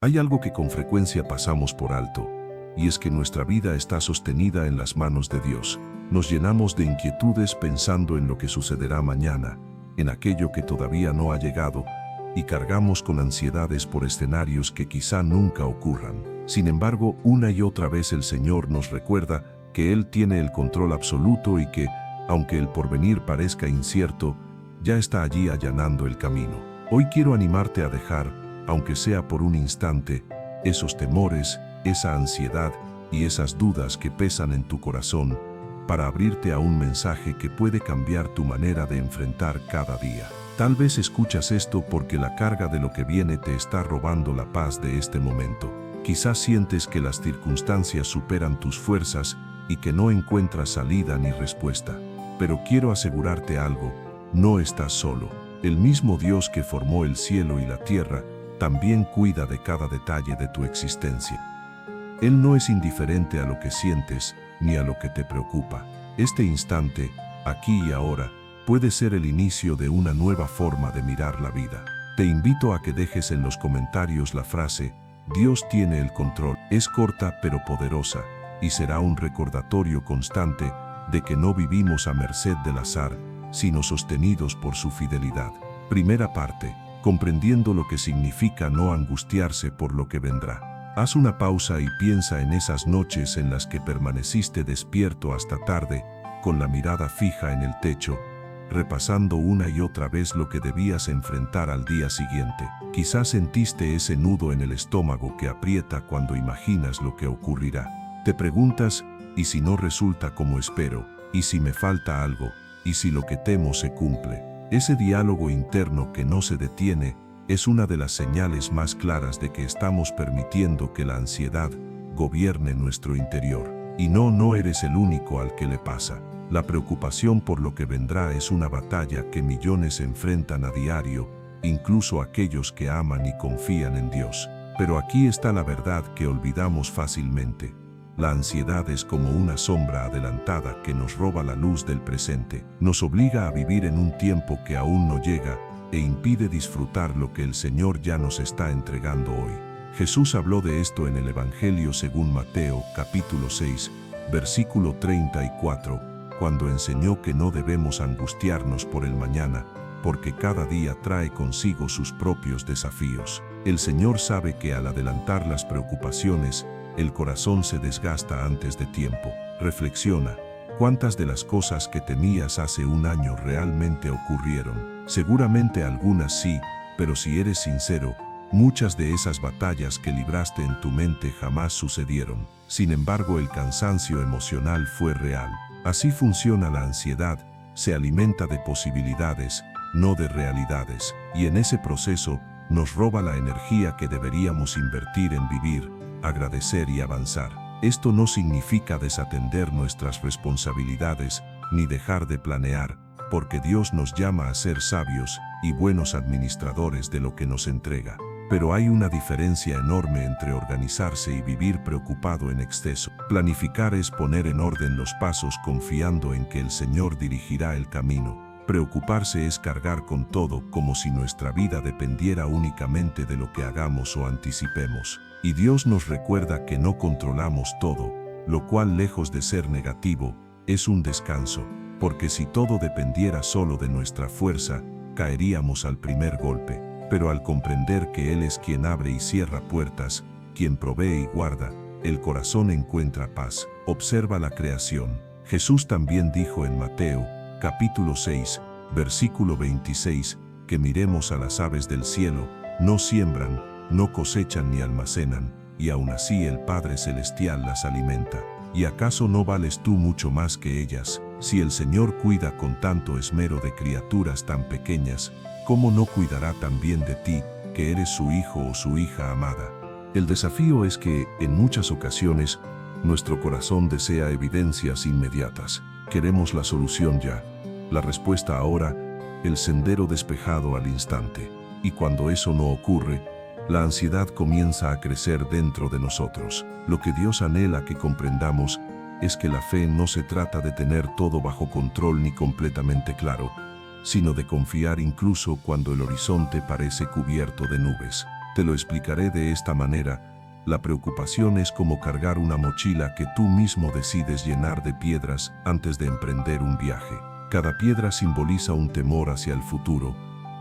Hay algo que con frecuencia pasamos por alto, y es que nuestra vida está sostenida en las manos de Dios. Nos llenamos de inquietudes pensando en lo que sucederá mañana, en aquello que todavía no ha llegado, y cargamos con ansiedades por escenarios que quizá nunca ocurran. Sin embargo, una y otra vez el Señor nos recuerda que Él tiene el control absoluto y que, aunque el porvenir parezca incierto, ya está allí allanando el camino. Hoy quiero animarte a dejar, aunque sea por un instante, esos temores, esa ansiedad y esas dudas que pesan en tu corazón, para abrirte a un mensaje que puede cambiar tu manera de enfrentar cada día. Tal vez escuchas esto porque la carga de lo que viene te está robando la paz de este momento. Quizás sientes que las circunstancias superan tus fuerzas y que no encuentras salida ni respuesta. Pero quiero asegurarte algo, no estás solo. El mismo Dios que formó el cielo y la tierra también cuida de cada detalle de tu existencia. Él no es indiferente a lo que sientes ni a lo que te preocupa. Este instante, aquí y ahora, puede ser el inicio de una nueva forma de mirar la vida. Te invito a que dejes en los comentarios la frase «Dios tiene el control». Es corta pero poderosa y será un recordatorio constante de que no vivimos a merced del azar, sino sostenidos por su fidelidad. Primera parte, comprendiendo lo que significa no angustiarse por lo que vendrá. Haz una pausa y piensa en esas noches en las que permaneciste despierto hasta tarde, con la mirada fija en el techo, repasando una y otra vez lo que debías enfrentar al día siguiente. Quizás sentiste ese nudo en el estómago que aprieta cuando imaginas lo que ocurrirá. Te preguntas, ¿y si no resulta como espero? ¿Y si me falta algo? ¿Y si lo que temo se cumple? Ese diálogo interno que no se detiene es una de las señales más claras de que estamos permitiendo que la ansiedad gobierne nuestro interior. Y no eres el único al que le pasa. La preocupación por lo que vendrá es una batalla que millones enfrentan a diario, incluso aquellos que aman y confían en Dios. Pero aquí está la verdad que olvidamos fácilmente. La ansiedad es como una sombra adelantada que nos roba la luz del presente, nos obliga a vivir en un tiempo que aún no llega e impide disfrutar lo que el Señor ya nos está entregando hoy. Jesús habló de esto en el Evangelio según Mateo, capítulo 6, versículo 34, cuando enseñó que no debemos angustiarnos por el mañana, porque cada día trae consigo sus propios desafíos. El Señor sabe que al adelantar las preocupaciones, el corazón se desgasta antes de tiempo. Reflexiona, ¿cuántas de las cosas que temías hace un año realmente ocurrieron? Seguramente algunas sí, pero si eres sincero, muchas de esas batallas que libraste en tu mente jamás sucedieron. Sin embargo, el cansancio emocional fue real. Así funciona la ansiedad, se alimenta de posibilidades, no de realidades, y en ese proceso nos roba la energía que deberíamos invertir en vivir, agradecer y avanzar. Esto no significa desatender nuestras responsabilidades ni dejar de planear, porque Dios nos llama a ser sabios y buenos administradores de lo que nos entrega. Pero hay una diferencia enorme entre organizarse y vivir preocupado en exceso. Planificar es poner en orden los pasos confiando en que el Señor dirigirá el camino. Preocuparse es cargar con todo como si nuestra vida dependiera únicamente de lo que hagamos o anticipemos. Y Dios nos recuerda que no controlamos todo, lo cual, lejos de ser negativo, es un descanso, porque si todo dependiera solo de nuestra fuerza, caeríamos al primer golpe. Pero al comprender que Él es quien abre y cierra puertas, quien provee y guarda, el corazón encuentra paz. Observa la creación. Jesús también dijo en Mateo, capítulo 6, versículo 26, que miremos a las aves del cielo, no siembran, no cosechan ni almacenan, y aún así el Padre Celestial las alimenta. ¿Y acaso no vales tú mucho más que ellas? Si el Señor cuida con tanto esmero de criaturas tan pequeñas, ¿cómo no cuidará también de ti, que eres su hijo o su hija amada? El desafío es que, en muchas ocasiones, nuestro corazón desea evidencias inmediatas. Queremos la solución ya, la respuesta ahora, el sendero despejado al instante. Y cuando eso no ocurre, la ansiedad comienza a crecer dentro de nosotros. Lo que Dios anhela que comprendamos es que la fe no se trata de tener todo bajo control ni completamente claro, sino de confiar incluso cuando el horizonte parece cubierto de nubes. Te lo explicaré de esta manera. La preocupación es como cargar una mochila que tú mismo decides llenar de piedras antes de emprender un viaje. Cada piedra simboliza un temor hacia el futuro,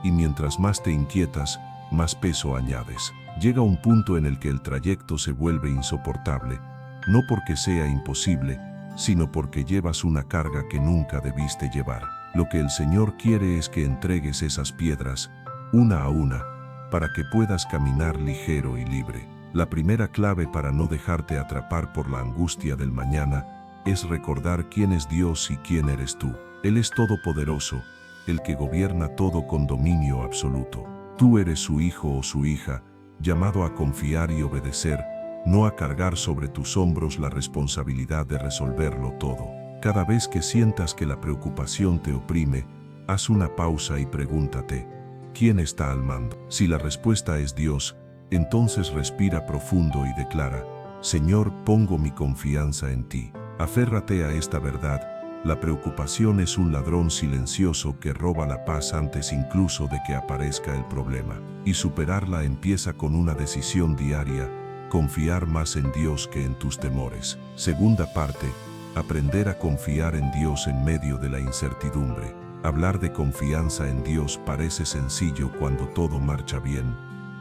y mientras más te inquietas, más peso añades. Llega un punto en el que el trayecto se vuelve insoportable, no porque sea imposible, sino porque llevas una carga que nunca debiste llevar. Lo que el Señor quiere es que entregues esas piedras, una a una, para que puedas caminar ligero y libre. La primera clave para no dejarte atrapar por la angustia del mañana es recordar quién es Dios y quién eres tú. Él es todopoderoso, el que gobierna todo con dominio absoluto. Tú eres su hijo o su hija, llamado a confiar y obedecer, no a cargar sobre tus hombros la responsabilidad de resolverlo todo. Cada vez que sientas que la preocupación te oprime, haz una pausa y pregúntate, ¿quién está al mando? Si la respuesta es Dios, entonces respira profundo y declara, Señor, pongo mi confianza en ti. Aférrate a esta verdad. La preocupación es un ladrón silencioso que roba la paz antes incluso de que aparezca el problema. Y superarla empieza con una decisión diaria, confiar más en Dios que en tus temores. Segunda parte, aprender a confiar en Dios en medio de la incertidumbre. Hablar de confianza en Dios parece sencillo cuando todo marcha bien.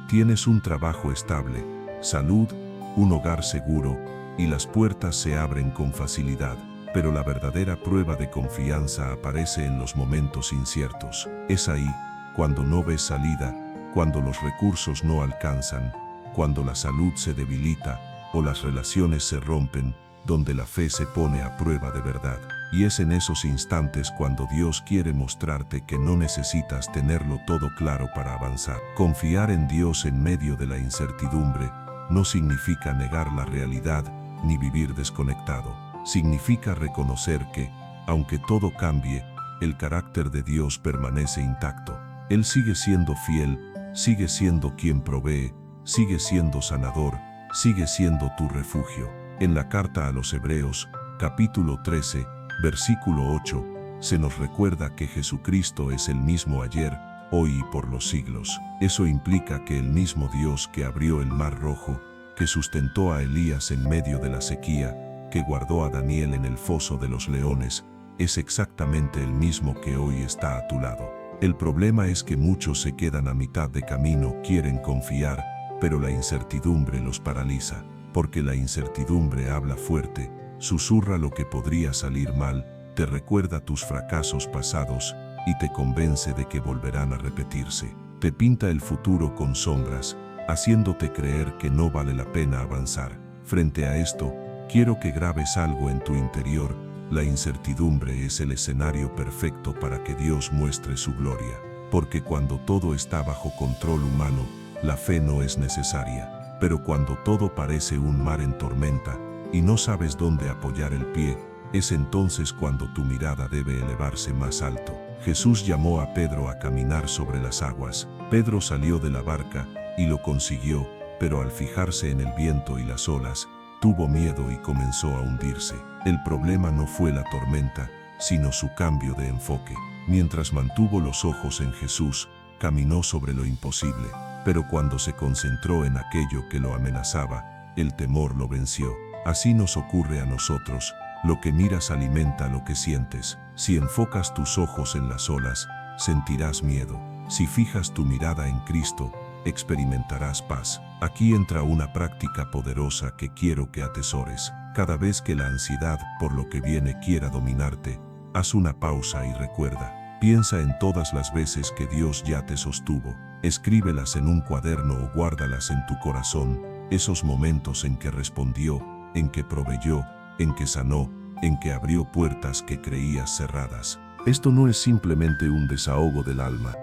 Tienes un trabajo estable, salud, un hogar seguro, y las puertas se abren con facilidad. Pero la verdadera prueba de confianza aparece en los momentos inciertos. Es ahí, cuando no ves salida, cuando los recursos no alcanzan, cuando la salud se debilita o las relaciones se rompen, donde la fe se pone a prueba de verdad. Y es en esos instantes cuando Dios quiere mostrarte que no necesitas tenerlo todo claro para avanzar. Confiar en Dios en medio de la incertidumbre no significa negar la realidad ni vivir desconectado. Significa reconocer que, aunque todo cambie, el carácter de Dios permanece intacto. Él sigue siendo fiel, sigue siendo quien provee, sigue siendo sanador, sigue siendo tu refugio. En la carta a los Hebreos, capítulo 13, versículo 8, se nos recuerda que Jesucristo es el mismo ayer, hoy y por los siglos. Eso implica que el mismo Dios que abrió el Mar Rojo, que sustentó a Elías en medio de la sequía, que guardó a Daniel en el foso de los leones, es exactamente el mismo que hoy está a tu lado. El problema es que muchos se quedan a mitad de camino, quieren confiar, pero la incertidumbre los paraliza, porque la incertidumbre habla fuerte, susurra lo que podría salir mal, te recuerda tus fracasos pasados y te convence de que volverán a repetirse. Te pinta el futuro con sombras, haciéndote creer que no vale la pena avanzar. Frente a esto, quiero que grabes algo en tu interior. La incertidumbre es el escenario perfecto para que Dios muestre su gloria. Porque cuando todo está bajo control humano, la fe no es necesaria. Pero cuando todo parece un mar en tormenta y no sabes dónde apoyar el pie, es entonces cuando tu mirada debe elevarse más alto. Jesús llamó a Pedro a caminar sobre las aguas. Pedro salió de la barca y lo consiguió, pero al fijarse en el viento y las olas, tuvo miedo y comenzó a hundirse. El problema no fue la tormenta, sino su cambio de enfoque. Mientras mantuvo los ojos en Jesús, caminó sobre lo imposible, pero cuando se concentró en aquello que lo amenazaba, el temor lo venció. Así nos ocurre a nosotros. Lo que miras alimenta lo que sientes. Si enfocas tus ojos en las olas, sentirás miedo. Si fijas tu mirada en Cristo, experimentarás paz. Aquí entra una práctica poderosa que quiero que atesores. Cada vez que la ansiedad por lo que viene quiera dominarte, haz una pausa y recuerda. Piensa en todas las veces que Dios ya te sostuvo. Escríbelas en un cuaderno o guárdalas en tu corazón. Esos momentos en que respondió, en que proveyó, en que sanó, en que abrió puertas que creías cerradas. Esto no es simplemente un desahogo del alma,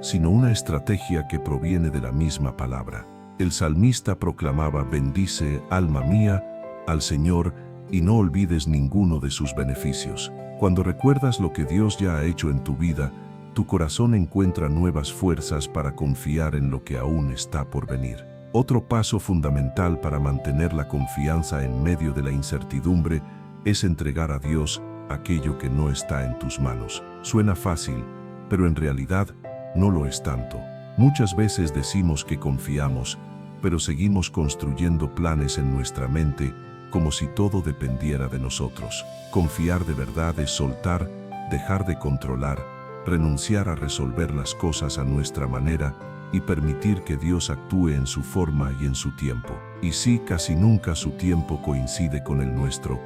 sino una estrategia que proviene de la misma palabra. El salmista proclamaba: bendice, alma mía, al Señor, y no olvides ninguno de sus beneficios. Cuando recuerdas lo que Dios ya ha hecho en tu vida, tu corazón encuentra nuevas fuerzas para confiar en lo que aún está por venir. Otro paso fundamental para mantener la confianza en medio de la incertidumbre es entregar a Dios aquello que no está en tus manos. Suena fácil, pero en realidad no lo es tanto. Muchas veces decimos que confiamos, pero seguimos construyendo planes en nuestra mente como si todo dependiera de nosotros. Confiar de verdad es soltar, dejar de controlar, renunciar a resolver las cosas a nuestra manera y permitir que Dios actúe en su forma y en su tiempo. Y sí, casi nunca su tiempo coincide con el nuestro,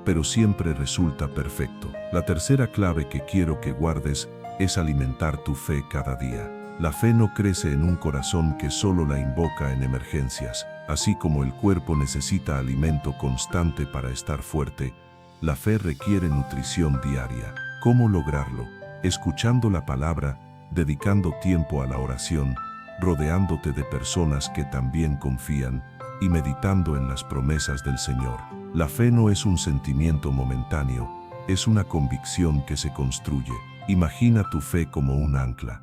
pero siempre resulta perfecto. La tercera clave que quiero que guardes es alimentar tu fe cada día. La fe no crece en un corazón que solo la invoca en emergencias. Así como el cuerpo necesita alimento constante para estar fuerte, la fe requiere nutrición diaria. ¿Cómo lograrlo? Escuchando la palabra, dedicando tiempo a la oración, rodeándote de personas que también confían y meditando en las promesas del Señor. La fe no es un sentimiento momentáneo, es una convicción que se construye. Imagina tu fe como un ancla.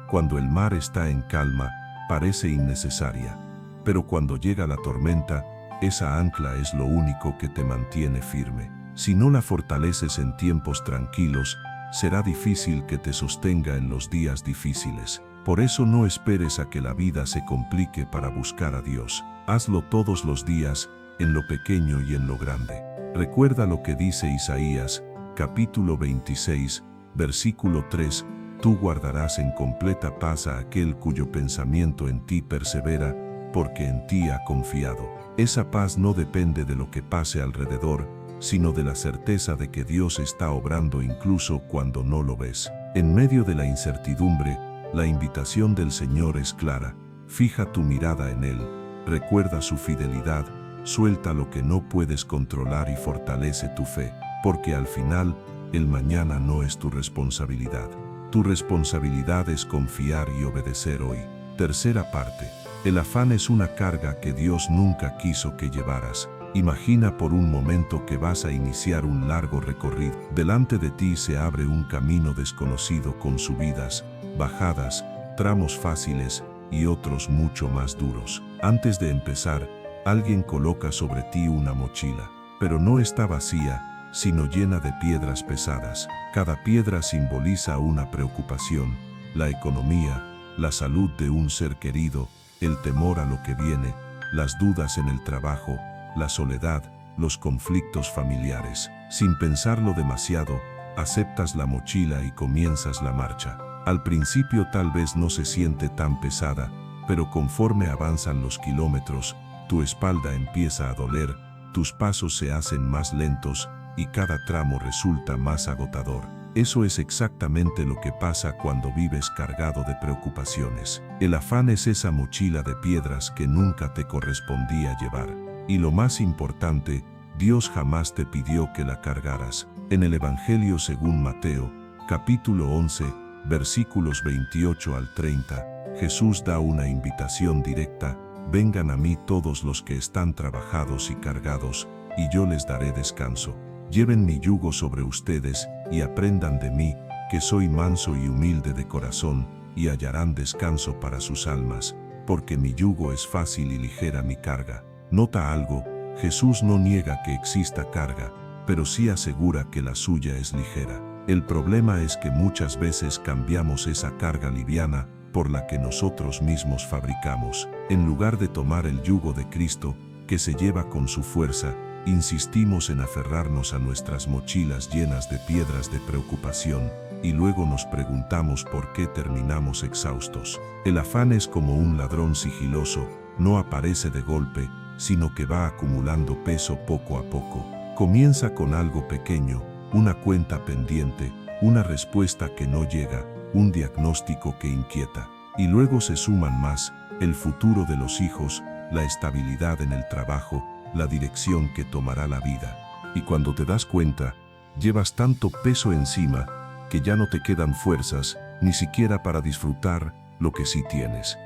Cuando el mar está en calma, parece innecesaria, pero cuando llega la tormenta, esa ancla es lo único que te mantiene firme. Si no la fortaleces en tiempos tranquilos, será difícil que te sostenga en los días difíciles. Por eso no esperes a que la vida se complique para buscar a Dios. Hazlo todos los días, en lo pequeño y en lo grande. Recuerda lo que dice Isaías, capítulo 26, versículo 3, tú guardarás en completa paz a aquel cuyo pensamiento en ti persevera, porque en ti ha confiado. Esa paz no depende de lo que pase alrededor, sino de la certeza de que Dios está obrando incluso cuando no lo ves. En medio de la incertidumbre, la invitación del Señor es clara. Fija tu mirada en Él, recuerda su fidelidad, suelta lo que no puedes controlar y fortalece tu fe, porque al final, el mañana no es tu responsabilidad. Tu responsabilidad es confiar y obedecer hoy. Tercera parte. El afán es una carga que Dios nunca quiso que llevaras. Imagina por un momento que vas a iniciar un largo recorrido. Delante de ti se abre un camino desconocido con subidas, bajadas, tramos fáciles y otros mucho más duros. Antes de empezar, alguien coloca sobre ti una mochila, pero no está vacía, sino llena de piedras pesadas. Cada piedra simboliza una preocupación, la economía, la salud de un ser querido, el temor a lo que viene, las dudas en el trabajo, la soledad, los conflictos familiares. Sin pensarlo demasiado, aceptas la mochila y comienzas la marcha. Al principio tal vez no se siente tan pesada, pero conforme avanzan los kilómetros, tu espalda empieza a doler, tus pasos se hacen más lentos y cada tramo resulta más agotador. Eso es exactamente lo que pasa cuando vives cargado de preocupaciones. El afán es esa mochila de piedras que nunca te correspondía llevar. Y lo más importante, Dios jamás te pidió que la cargaras. En el Evangelio según Mateo, capítulo 11, versículos 28 al 30, Jesús da una invitación directa: vengan a mí todos los que están trabajados y cargados, y yo les daré descanso. Lleven mi yugo sobre ustedes y aprendan de mí, que soy manso y humilde de corazón, y hallarán descanso para sus almas, porque mi yugo es fácil y ligera mi carga. Nota algo, Jesús no niega que exista carga, pero sí asegura que la suya es ligera. El problema es que muchas veces cambiamos esa carga liviana por la que nosotros mismos fabricamos. En lugar de tomar el yugo de Cristo, que se lleva con su fuerza, insistimos en aferrarnos a nuestras mochilas llenas de piedras de preocupación, y luego nos preguntamos por qué terminamos exhaustos. El afán es como un ladrón sigiloso, no aparece de golpe, sino que va acumulando peso poco a poco. Comienza con algo pequeño, una cuenta pendiente, una respuesta que no llega, un diagnóstico que inquieta, y luego se suman más: el futuro de los hijos, la estabilidad en el trabajo, la dirección que tomará la vida. Y cuando te das cuenta, llevas tanto peso encima que ya no te quedan fuerzas, ni siquiera para disfrutar lo que sí tienes.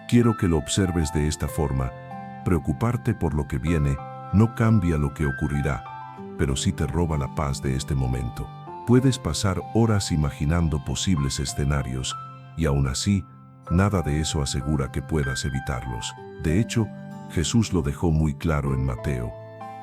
Quiero que lo observes de esta forma. Preocuparte por lo que viene no cambia lo que ocurrirá, pero sí te roba la paz de este momento. Puedes pasar horas imaginando posibles escenarios, y aún así, nada de eso asegura que puedas evitarlos. De hecho, Jesús lo dejó muy claro en Mateo,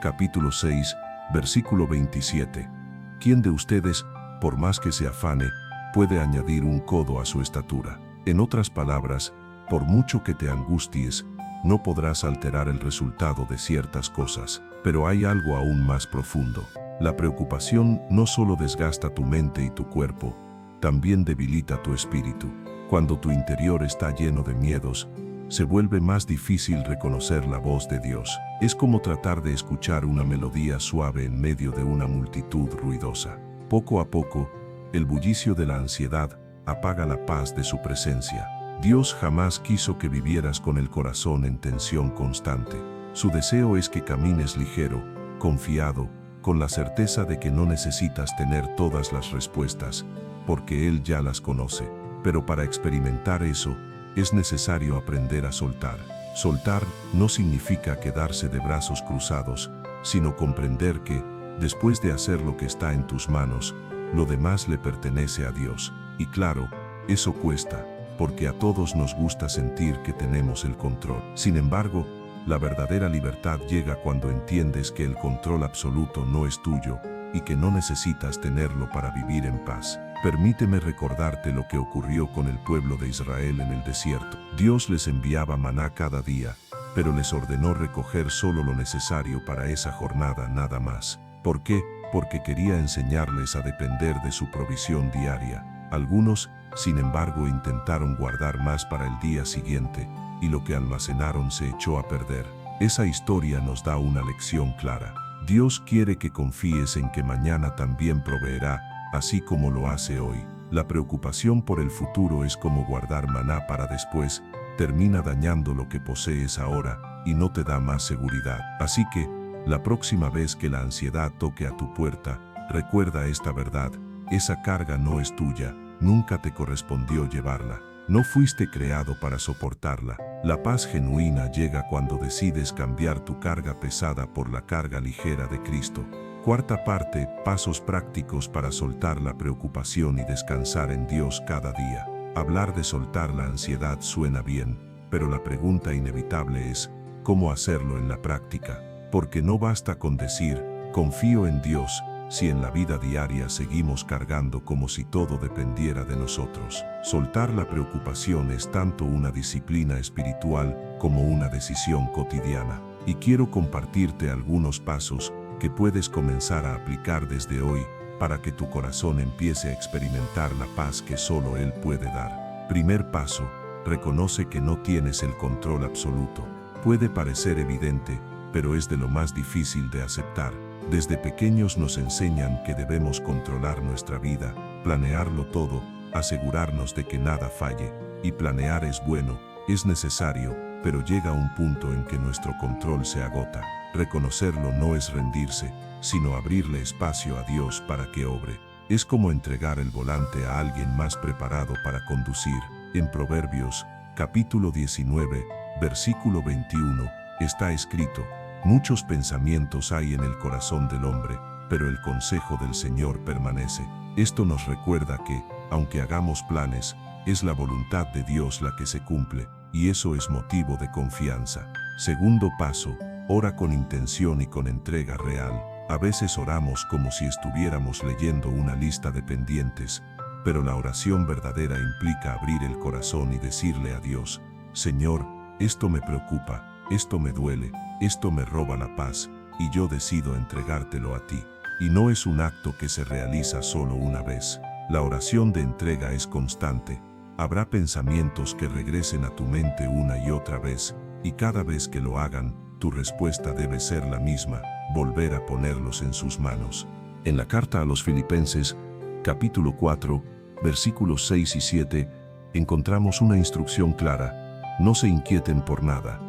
capítulo 6, versículo 27. ¿Quién de ustedes, por más que se afane, puede añadir un codo a su estatura? En otras palabras, por mucho que te angusties, no podrás alterar el resultado de ciertas cosas, pero hay algo aún más profundo. La preocupación no solo desgasta tu mente y tu cuerpo, también debilita tu espíritu. Cuando tu interior está lleno de miedos, se vuelve más difícil reconocer la voz de Dios. Es como tratar de escuchar una melodía suave en medio de una multitud ruidosa. Poco a poco, el bullicio de la ansiedad apaga la paz de su presencia. Dios jamás quiso que vivieras con el corazón en tensión constante. Su deseo es que camines ligero, confiado, con la certeza de que no necesitas tener todas las respuestas, porque Él ya las conoce. Pero para experimentar eso, es necesario aprender a soltar. Soltar no significa quedarse de brazos cruzados, sino comprender que, después de hacer lo que está en tus manos, lo demás le pertenece a Dios. Y claro, eso cuesta, porque a todos nos gusta sentir que tenemos el control. Sin embargo, la verdadera libertad llega cuando entiendes que el control absoluto no es tuyo y que no necesitas tenerlo para vivir en paz. Permíteme recordarte lo que ocurrió con el pueblo de Israel en el desierto. Dios les enviaba maná cada día, pero les ordenó recoger solo lo necesario para esa jornada, nada más. ¿Por qué? Porque quería enseñarles a depender de su provisión diaria. Algunos, sin embargo, intentaron guardar más para el día siguiente, y lo que almacenaron se echó a perder. Esa historia nos da una lección clara. Dios quiere que confíes en que mañana también proveerá, así como lo hace hoy. La preocupación por el futuro es como guardar maná para después, termina dañando lo que posees ahora y no te da más seguridad. Así que, la próxima vez que la ansiedad toque a tu puerta, recuerda esta verdad: esa carga no es tuya, nunca te correspondió llevarla. No fuiste creado para soportarla. La paz genuina llega cuando decides cambiar tu carga pesada por la carga ligera de Cristo. Cuarta parte, pasos prácticos para soltar la preocupación y descansar en Dios cada día. Hablar de soltar la ansiedad suena bien, pero la pregunta inevitable es, ¿cómo hacerlo en la práctica? Porque no basta con decir, confío en Dios, si en la vida diaria seguimos cargando como si todo dependiera de nosotros. Soltar la preocupación es tanto una disciplina espiritual como una decisión cotidiana. Y quiero compartirte algunos pasos que puedes comenzar a aplicar desde hoy para que tu corazón empiece a experimentar la paz que solo Él puede dar. Primer paso, reconoce que no tienes el control absoluto. Puede parecer evidente, pero es de lo más difícil de aceptar. Desde pequeños nos enseñan que debemos controlar nuestra vida, planearlo todo, asegurarnos de que nada falle. Y planear es bueno, es necesario, pero llega un punto en que nuestro control se agota. Reconocerlo no es rendirse, sino abrirle espacio a Dios para que obre. Es como entregar el volante a alguien más preparado para conducir. En Proverbios, capítulo 19, versículo 21, está escrito: muchos pensamientos hay en el corazón del hombre, pero el consejo del Señor permanece. Esto nos recuerda que, aunque hagamos planes, es la voluntad de Dios la que se cumple, y eso es motivo de confianza. Segundo paso, ora con intención y con entrega real. A veces oramos como si estuviéramos leyendo una lista de pendientes, pero la oración verdadera implica abrir el corazón y decirle a Dios: Señor, esto me preocupa, esto me duele, esto me roba la paz, y yo decido entregártelo a ti. Y no es un acto que se realiza solo una vez. La oración de entrega es constante. Habrá pensamientos que regresen a tu mente una y otra vez, y cada vez que lo hagan, tu respuesta debe ser la misma: volver a ponerlos en sus manos. En la carta a los Filipenses, capítulo 4, versículos 6 y 7, encontramos una instrucción clara: no se inquieten por nada.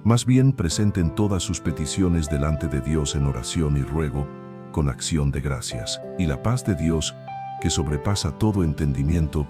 Más bien presenten todas sus peticiones delante de Dios en oración y ruego, con acción de gracias. Y la paz de Dios, que sobrepasa todo entendimiento,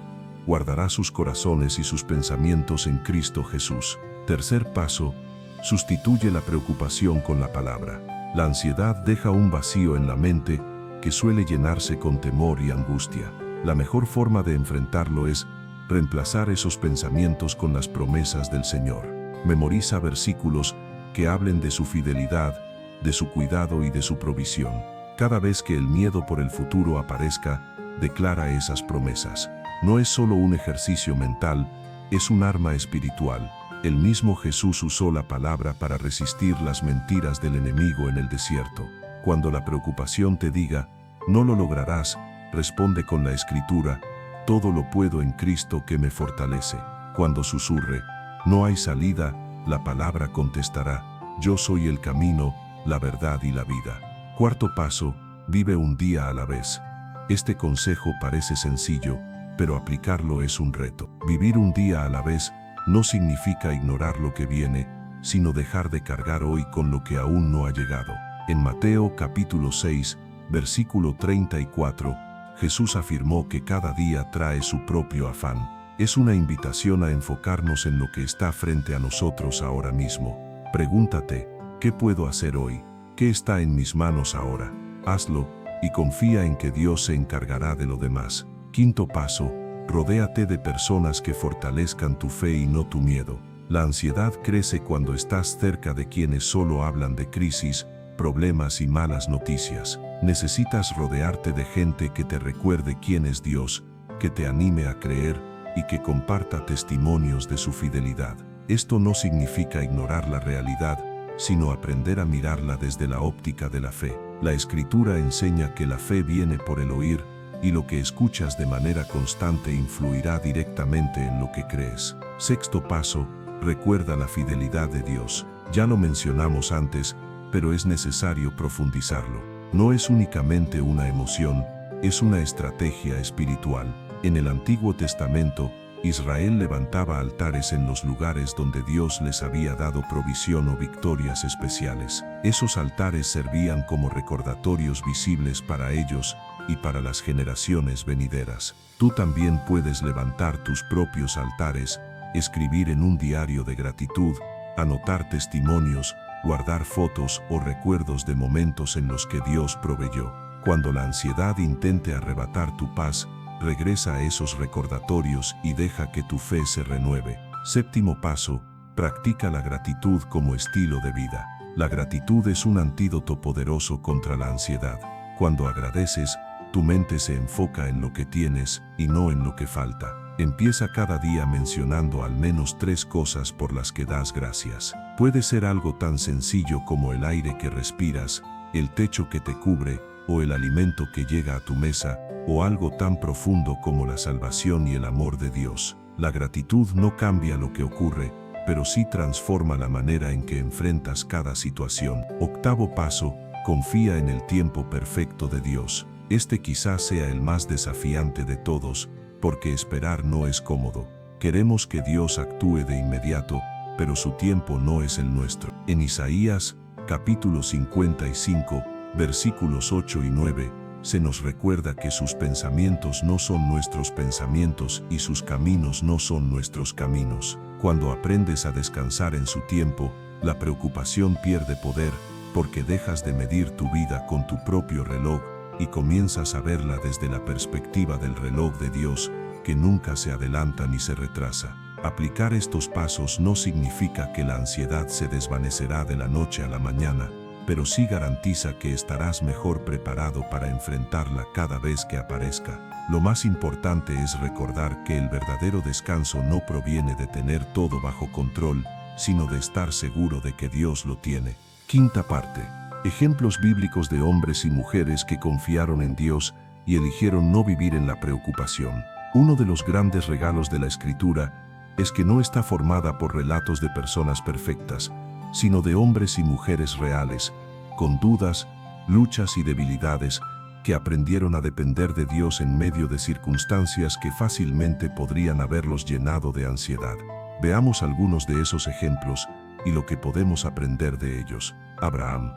guardará sus corazones y sus pensamientos en Cristo Jesús. Tercer paso, sustituye la preocupación con la palabra. La ansiedad deja un vacío en la mente que suele llenarse con temor y angustia. La mejor forma de enfrentarlo es reemplazar esos pensamientos con las promesas del Señor. Memoriza versículos que hablen de su fidelidad, de su cuidado y de su provisión. Cada vez que el miedo por el futuro aparezca, declara esas promesas. No es solo un ejercicio mental, es un arma espiritual. El mismo Jesús usó la palabra para resistir las mentiras del enemigo en el desierto. Cuando la preocupación te diga, no lo lograrás, responde con la Escritura, todo lo puedo en Cristo que me fortalece. Cuando susurre, no hay salida, la palabra contestará, yo soy el camino, la verdad y la vida. Cuarto paso, vive un día a la vez. Este consejo parece sencillo, pero aplicarlo es un reto. Vivir un día a la vez no significa ignorar lo que viene, sino dejar de cargar hoy con lo que aún no ha llegado. En Mateo capítulo 6, versículo 34, Jesús afirmó que cada día trae su propio afán. Es una invitación a enfocarnos en lo que está frente a nosotros ahora mismo. Pregúntate, ¿qué puedo hacer hoy? ¿Qué está en mis manos ahora? Hazlo y confía en que Dios se encargará de lo demás. Quinto paso, rodéate de personas que fortalezcan tu fe y no tu miedo. La ansiedad crece cuando estás cerca de quienes solo hablan de crisis, problemas y malas noticias. Necesitas rodearte de gente que te recuerde quién es Dios, que te anime a creer y que comparta testimonios de su fidelidad. Esto no significa ignorar la realidad, sino aprender a mirarla desde la óptica de la fe. La Escritura enseña que la fe viene por el oír, y lo que escuchas de manera constante influirá directamente en lo que crees. Sexto paso, recuerda la fidelidad de Dios. Ya lo mencionamos antes, pero es necesario profundizarlo. No es únicamente una emoción, es una estrategia espiritual. En el Antiguo Testamento, Israel levantaba altares en los lugares donde Dios les había dado provisión o victorias especiales. Esos altares servían como recordatorios visibles para ellos y para las generaciones venideras. Tú también puedes levantar tus propios altares, escribir en un diario de gratitud, anotar testimonios, guardar fotos o recuerdos de momentos en los que Dios proveyó. Cuando la ansiedad intente arrebatar tu paz, regresa a esos recordatorios y deja que tu fe se renueve. Séptimo paso, practica la gratitud como estilo de vida. La gratitud es un antídoto poderoso contra la ansiedad. Cuando agradeces, tu mente se enfoca en lo que tienes y no en lo que falta. Empieza cada día mencionando al menos 3 cosas por las que das gracias. Puede ser algo tan sencillo como el aire que respiras, el techo que te cubre, o el alimento que llega a tu mesa, o algo tan profundo como la salvación y el amor de Dios. La gratitud no cambia lo que ocurre, pero sí transforma la manera en que enfrentas cada situación. Octavo paso, confía en el tiempo perfecto de Dios. Este quizás sea el más desafiante de todos, porque esperar no es cómodo. Queremos que Dios actúe de inmediato, pero su tiempo no es el nuestro. En Isaías, capítulo 55, versículos 8 y 9, se nos recuerda que sus pensamientos no son nuestros pensamientos y sus caminos no son nuestros caminos. Cuando aprendes a descansar en su tiempo, la preocupación pierde poder, porque dejas de medir tu vida con tu propio reloj y comienzas a verla desde la perspectiva del reloj de Dios, que nunca se adelanta ni se retrasa. Aplicar estos pasos no significa que la ansiedad se desvanecerá de la noche a la mañana, pero sí garantiza que estarás mejor preparado para enfrentarla cada vez que aparezca. Lo más importante es recordar que el verdadero descanso no proviene de tener todo bajo control, sino de estar seguro de que Dios lo tiene. Quinta parte. Ejemplos bíblicos de hombres y mujeres que confiaron en Dios y eligieron no vivir en la preocupación. Uno de los grandes regalos de la Escritura es que no está formada por relatos de personas perfectas, sino de hombres y mujeres reales, con dudas, luchas y debilidades, que aprendieron a depender de Dios en medio de circunstancias que fácilmente podrían haberlos llenado de ansiedad. Veamos algunos de esos ejemplos y lo que podemos aprender de ellos. Abraham.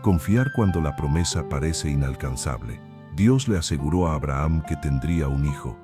Confiar cuando la promesa parece inalcanzable. Dios le aseguró a Abraham que tendría un hijo,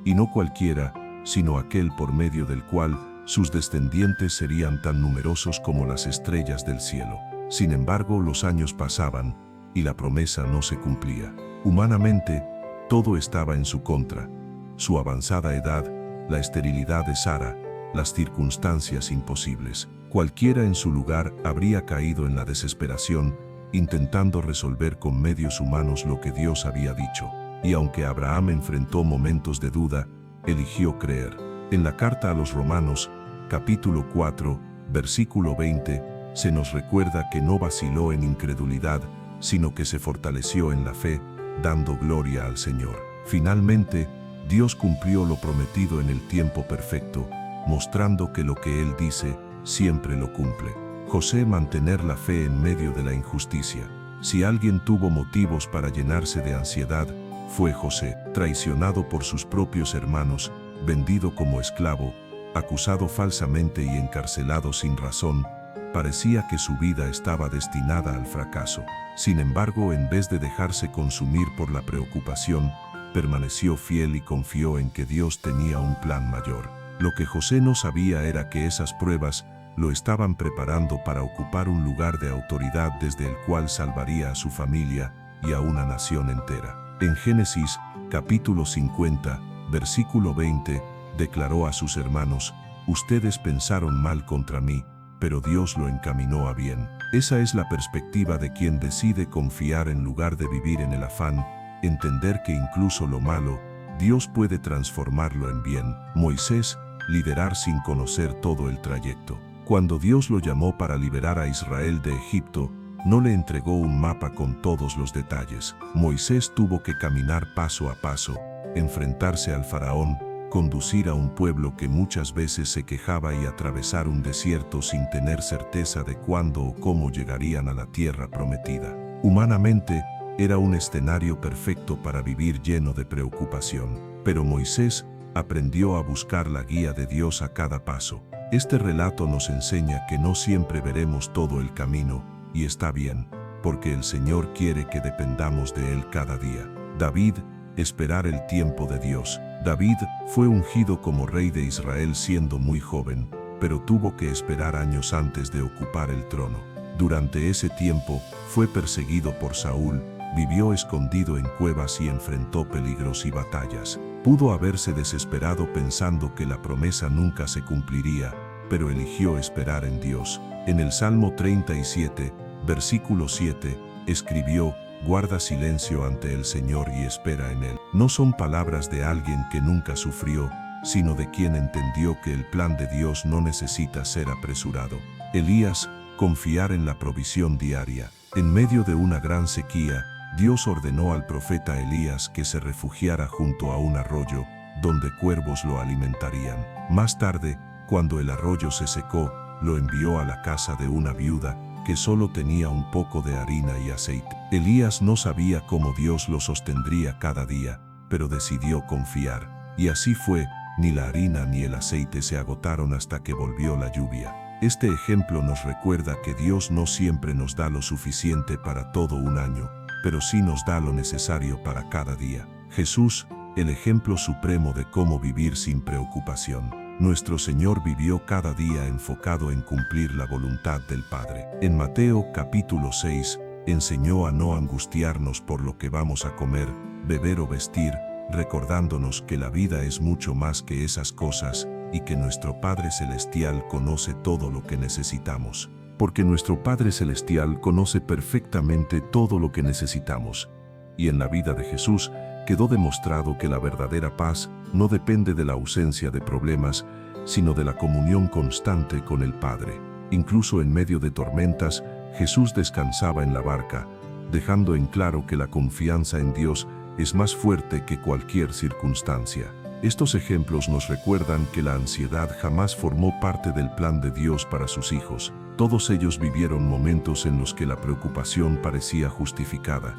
y no cualquiera, sino aquel por medio del cual sus descendientes serían tan numerosos como las estrellas del cielo. Sin embargo, los años pasaban y la promesa no se cumplía. Humanamente, todo estaba en su contra. Su avanzada edad, la esterilidad de Sara, las circunstancias imposibles. Cualquiera en su lugar habría caído en la desesperación, intentando resolver con medios humanos lo que Dios había dicho. Y aunque Abraham enfrentó momentos de duda, eligió creer. En la carta a los Romanos, capítulo 4, versículo 20, se nos recuerda que no vaciló en incredulidad, sino que se fortaleció en la fe, dando gloria al Señor. Finalmente, Dios cumplió lo prometido en el tiempo perfecto, mostrando que lo que Él dice, siempre lo cumple. José mantener la fe en medio de la injusticia. Si alguien tuvo motivos para llenarse de ansiedad, fue José, traicionado por sus propios hermanos, vendido como esclavo, acusado falsamente y encarcelado sin razón. Parecía que su vida estaba destinada al fracaso. Sin embargo, en vez de dejarse consumir por la preocupación, permaneció fiel y confió en que Dios tenía un plan mayor. Lo que José no sabía era que esas pruebas lo estaban preparando para ocupar un lugar de autoridad desde el cual salvaría a su familia y a una nación entera. En Génesis, capítulo 50, versículo 20, declaró a sus hermanos: «Ustedes pensaron mal contra mí, pero Dios lo encaminó a bien». Esa es la perspectiva de quien decide confiar en lugar de vivir en el afán, entender que incluso lo malo, Dios puede transformarlo en bien. Moisés, liderar sin conocer todo el trayecto. Cuando Dios lo llamó para liberar a Israel de Egipto, no le entregó un mapa con todos los detalles. Moisés tuvo que caminar paso a paso, enfrentarse al faraón, conducir a un pueblo que muchas veces se quejaba y atravesar un desierto sin tener certeza de cuándo o cómo llegarían a la tierra prometida. Humanamente, era un escenario perfecto para vivir lleno de preocupación. Pero Moisés aprendió a buscar la guía de Dios a cada paso. Este relato nos enseña que no siempre veremos todo el camino, y está bien, porque el Señor quiere que dependamos de Él cada día. David, esperar el tiempo de Dios. David fue ungido como rey de Israel siendo muy joven, pero tuvo que esperar años antes de ocupar el trono. Durante ese tiempo, fue perseguido por Saúl, vivió escondido en cuevas y enfrentó peligros y batallas. Pudo haberse desesperado pensando que la promesa nunca se cumpliría, pero eligió esperar en Dios. En el Salmo 37, versículo 7, escribió: «Guarda silencio ante el Señor y espera en Él». No son palabras de alguien que nunca sufrió, sino de quien entendió que el plan de Dios no necesita ser apresurado. Elías, confiar en la provisión diaria. En medio de una gran sequía, Dios ordenó al profeta Elías que se refugiara junto a un arroyo, donde cuervos lo alimentarían. Más tarde, cuando el arroyo se secó, lo envió a la casa de una viuda que solo tenía un poco de harina y aceite. Elías no sabía cómo Dios lo sostendría cada día, pero decidió confiar. Y así fue, ni la harina ni el aceite se agotaron hasta que volvió la lluvia. Este ejemplo nos recuerda que Dios no siempre nos da lo suficiente para todo un año, pero sí nos da lo necesario para cada día. Jesús, el ejemplo supremo de cómo vivir sin preocupación. Nuestro Señor vivió cada día enfocado en cumplir la voluntad del Padre. En Mateo capítulo 6, enseñó a no angustiarnos por lo que vamos a comer, beber o vestir, recordándonos que la vida es mucho más que esas cosas y que nuestro Padre Celestial conoce todo lo que necesitamos. Porque nuestro Padre Celestial conoce perfectamente todo lo que necesitamos. Y en la vida de Jesús quedó demostrado que la verdadera paz no depende de la ausencia de problemas, sino de la comunión constante con el Padre. Incluso en medio de tormentas, Jesús descansaba en la barca, dejando en claro que la confianza en Dios es más fuerte que cualquier circunstancia. Estos ejemplos nos recuerdan que la ansiedad jamás formó parte del plan de Dios para sus hijos. Todos ellos vivieron momentos en los que la preocupación parecía justificada,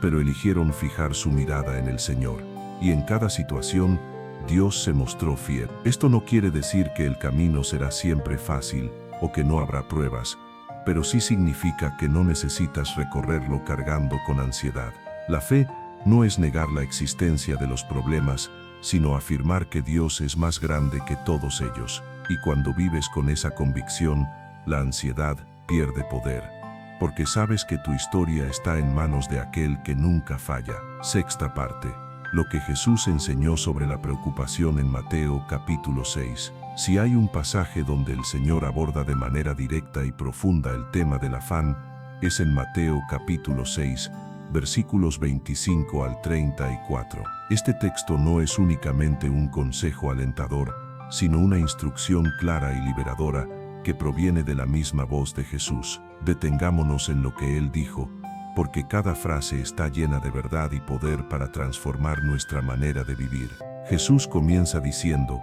pero eligieron fijar su mirada en el Señor. Y en cada situación, Dios se mostró fiel. Esto no quiere decir que el camino será siempre fácil o que no habrá pruebas, pero sí significa que no necesitas recorrerlo cargando con ansiedad. La fe no es negar la existencia de los problemas, sino afirmar que Dios es más grande que todos ellos. Y cuando vives con esa convicción, la ansiedad pierde poder, porque sabes que tu historia está en manos de aquel que nunca falla. Sexta parte. Lo que Jesús enseñó sobre la preocupación en Mateo capítulo 6. Si hay un pasaje donde el Señor aborda de manera directa y profunda el tema del afán, es en Mateo capítulo 6, versículos 25 al 34. Este texto no es únicamente un consejo alentador, sino una instrucción clara y liberadora que proviene de la misma voz de Jesús. Detengámonos en lo que Él dijo, porque cada frase está llena de verdad y poder para transformar nuestra manera de vivir. Jesús comienza diciendo: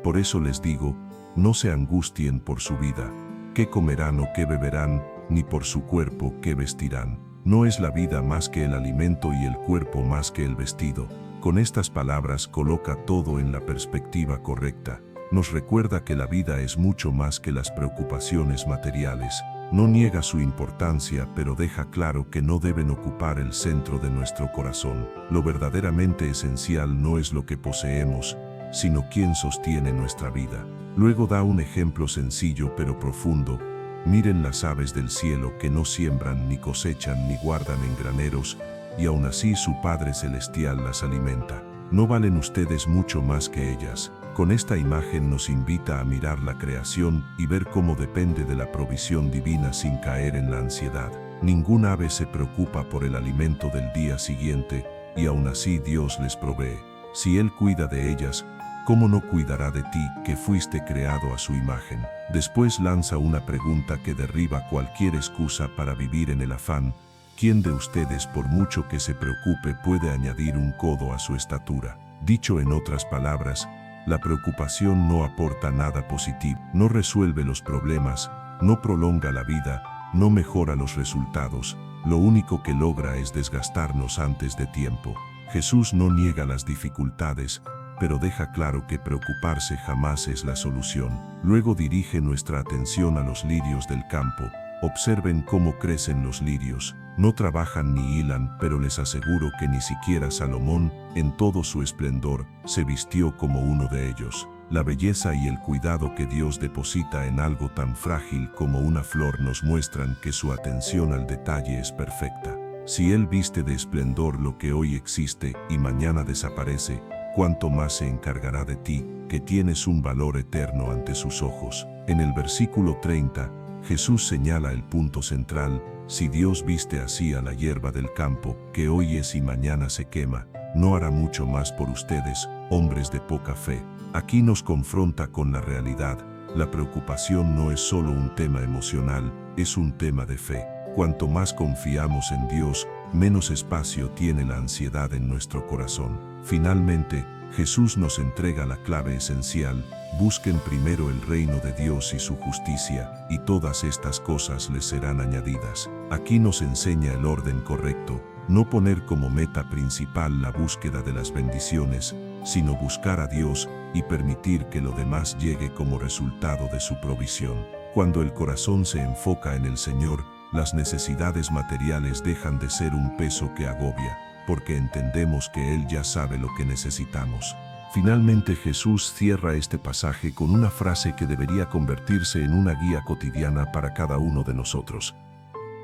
por eso les digo, no se angustien por su vida, qué comerán o qué beberán, ni por su cuerpo qué vestirán. No es la vida más que el alimento y el cuerpo más que el vestido. Con estas palabras coloca todo en la perspectiva correcta. Nos recuerda que la vida es mucho más que las preocupaciones materiales. No niega su importancia, pero deja claro que no deben ocupar el centro de nuestro corazón. Lo verdaderamente esencial no es lo que poseemos, sino quién sostiene nuestra vida. Luego da un ejemplo sencillo pero profundo. Miren las aves del cielo que no siembran, ni cosechan, ni guardan en graneros, y aún así su Padre Celestial las alimenta. ¿No valen ustedes mucho más que ellas? Con esta imagen nos invita a mirar la creación y ver cómo depende de la provisión divina sin caer en la ansiedad. Ningún ave se preocupa por el alimento del día siguiente, y aún así Dios les provee. Si Él cuida de ellas, ¿cómo no cuidará de ti, que fuiste creado a su imagen? Después lanza una pregunta que derriba cualquier excusa para vivir en el afán. ¿Quién de ustedes, por mucho que se preocupe, puede añadir un codo a su estatura? Dicho en otras palabras, la preocupación no aporta nada positivo, no resuelve los problemas, no prolonga la vida, no mejora los resultados. Lo único que logra es desgastarnos antes de tiempo. Jesús no niega las dificultades, pero deja claro que preocuparse jamás es la solución. Luego dirige nuestra atención a los lirios del campo. Observen cómo crecen los lirios. No trabajan ni hilan, pero les aseguro que ni siquiera Salomón, en todo su esplendor, se vistió como uno de ellos. La belleza y el cuidado que Dios deposita en algo tan frágil como una flor nos muestran que su atención al detalle es perfecta. Si Él viste de esplendor lo que hoy existe y mañana desaparece, ¿cuánto más se encargará de ti, que tienes un valor eterno ante sus ojos? En el versículo 30, Jesús señala el punto central: si Dios viste así a la hierba del campo, que hoy es y mañana se quema, ¿no hará mucho más por ustedes, hombres de poca fe? Aquí nos confronta con la realidad. La preocupación no es solo un tema emocional, es un tema de fe. Cuanto más confiamos en Dios, menos espacio tiene la ansiedad en nuestro corazón. Finalmente, Jesús nos entrega la clave esencial: busquen primero el reino de Dios y su justicia, y todas estas cosas les serán añadidas. Aquí nos enseña el orden correcto: no poner como meta principal la búsqueda de las bendiciones, sino buscar a Dios y permitir que lo demás llegue como resultado de su provisión. Cuando el corazón se enfoca en el Señor, las necesidades materiales dejan de ser un peso que agobia, porque entendemos que Él ya sabe lo que necesitamos. Finalmente, Jesús cierra este pasaje con una frase que debería convertirse en una guía cotidiana para cada uno de nosotros.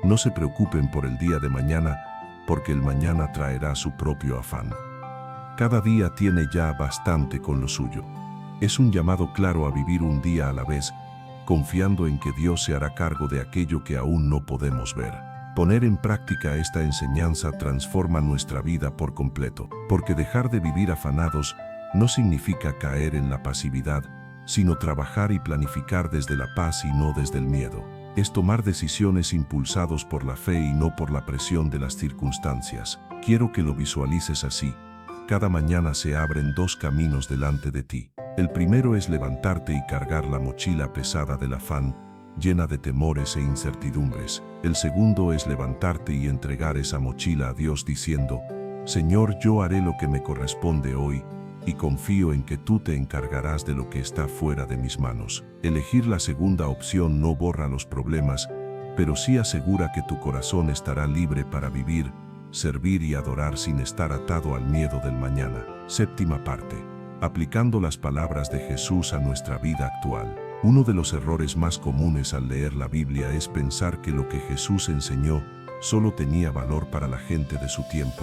No se preocupen por el día de mañana, porque el mañana traerá su propio afán. Cada día tiene ya bastante con lo suyo. Es un llamado claro a vivir un día a la vez, confiando en que Dios se hará cargo de aquello que aún no podemos ver. Poner en práctica esta enseñanza transforma nuestra vida por completo, porque dejar de vivir afanados no significa caer en la pasividad, sino trabajar y planificar desde la paz y no desde el miedo. Es tomar decisiones impulsados por la fe y no por la presión de las circunstancias. Quiero que lo visualices así. Cada mañana se abren dos caminos delante de ti. El primero es levantarte y cargar la mochila pesada del afán, llena de temores e incertidumbres. El segundo es levantarte y entregar esa mochila a Dios diciendo: Señor, yo haré lo que me corresponde hoy, y confío en que tú te encargarás de lo que está fuera de mis manos. Elegir la segunda opción no borra los problemas, pero sí asegura que tu corazón estará libre para vivir, servir y adorar sin estar atado al miedo del mañana. Séptima parte. Aplicando las palabras de Jesús a nuestra vida actual. Uno de los errores más comunes al leer la Biblia es pensar que lo que Jesús enseñó solo tenía valor para la gente de su tiempo,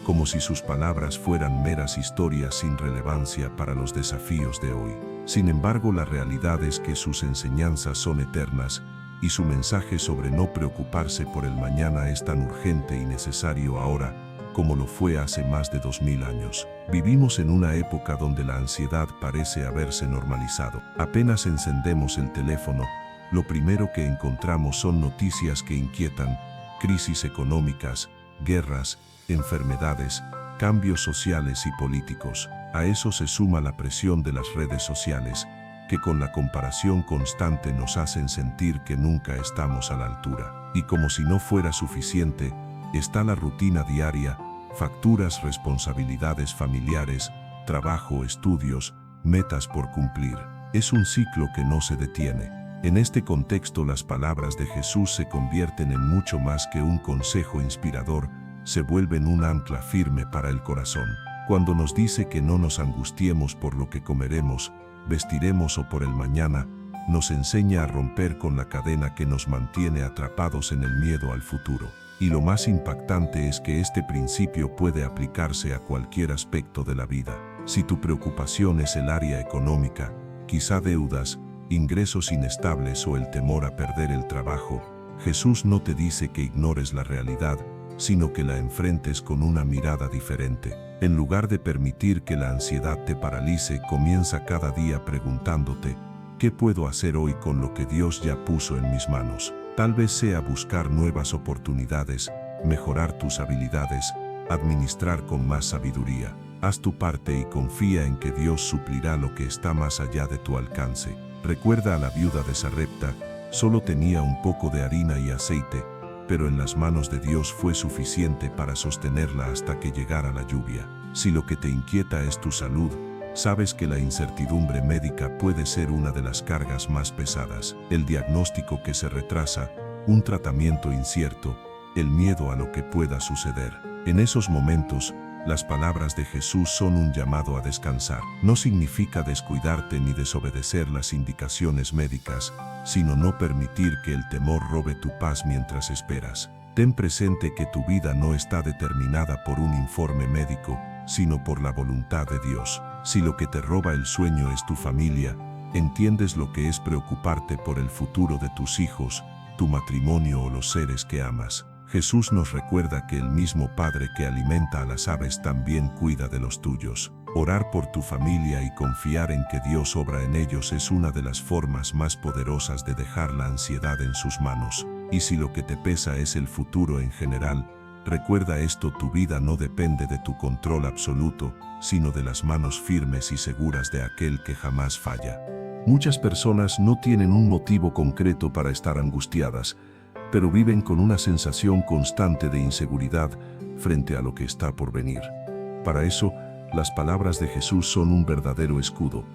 como si sus palabras fueran meras historias sin relevancia para los desafíos de hoy. Sin embargo, la realidad es que sus enseñanzas son eternas, y su mensaje sobre no preocuparse por el mañana es tan urgente y necesario ahora como lo fue hace más de 2000 años. Vivimos en una época donde la ansiedad parece haberse normalizado. Apenas encendemos el teléfono, lo primero que encontramos son noticias que inquietan, crisis económicas, guerras, enfermedades, cambios sociales y políticos. A eso se suma la presión de las redes sociales, que con la comparación constante nos hacen sentir que nunca estamos a la altura. Y como si no fuera suficiente, está la rutina diaria, facturas, responsabilidades familiares, trabajo, estudios, metas por cumplir. Es un ciclo que no se detiene. En este contexto, las palabras de Jesús se convierten en mucho más que un consejo inspirador, se vuelven un ancla firme para el corazón. Cuando nos dice que no nos angustiemos por lo que comeremos, vestiremos o por el mañana, nos enseña a romper con la cadena que nos mantiene atrapados en el miedo al futuro. Y lo más impactante es que este principio puede aplicarse a cualquier aspecto de la vida. Si tu preocupación es el área económica, quizá deudas, ingresos inestables o el temor a perder el trabajo, Jesús no te dice que ignores la realidad, sino que la enfrentes con una mirada diferente. En lugar de permitir que la ansiedad te paralice, comienza cada día preguntándote, ¿qué puedo hacer hoy con lo que Dios ya puso en mis manos? Tal vez sea buscar nuevas oportunidades, mejorar tus habilidades, administrar con más sabiduría. Haz tu parte y confía en que Dios suplirá lo que está más allá de tu alcance. Recuerda a la viuda de Sarepta, solo tenía un poco de harina y aceite, pero en las manos de Dios fue suficiente para sostenerla hasta que llegara la lluvia. Si lo que te inquieta es tu salud, sabes que la incertidumbre médica puede ser una de las cargas más pesadas. El diagnóstico que se retrasa, un tratamiento incierto, el miedo a lo que pueda suceder. En esos momentos, las palabras de Jesús son un llamado a descansar. No significa descuidarte ni desobedecer las indicaciones médicas, sino no permitir que el temor robe tu paz mientras esperas. Ten presente que tu vida no está determinada por un informe médico, sino por la voluntad de Dios. Si lo que te roba el sueño es tu familia, entiendes lo que es preocuparte por el futuro de tus hijos, tu matrimonio o los seres que amas. Jesús nos recuerda que el mismo Padre que alimenta a las aves también cuida de los tuyos. Orar por tu familia y confiar en que Dios obra en ellos es una de las formas más poderosas de dejar la ansiedad en sus manos. Y si lo que te pesa es el futuro en general, recuerda esto: tu vida no depende de tu control absoluto, sino de las manos firmes y seguras de aquel que jamás falla. Muchas personas no tienen un motivo concreto para estar angustiadas, pero viven con una sensación constante de inseguridad frente a lo que está por venir. Para eso, las palabras de Jesús son un verdadero escudo.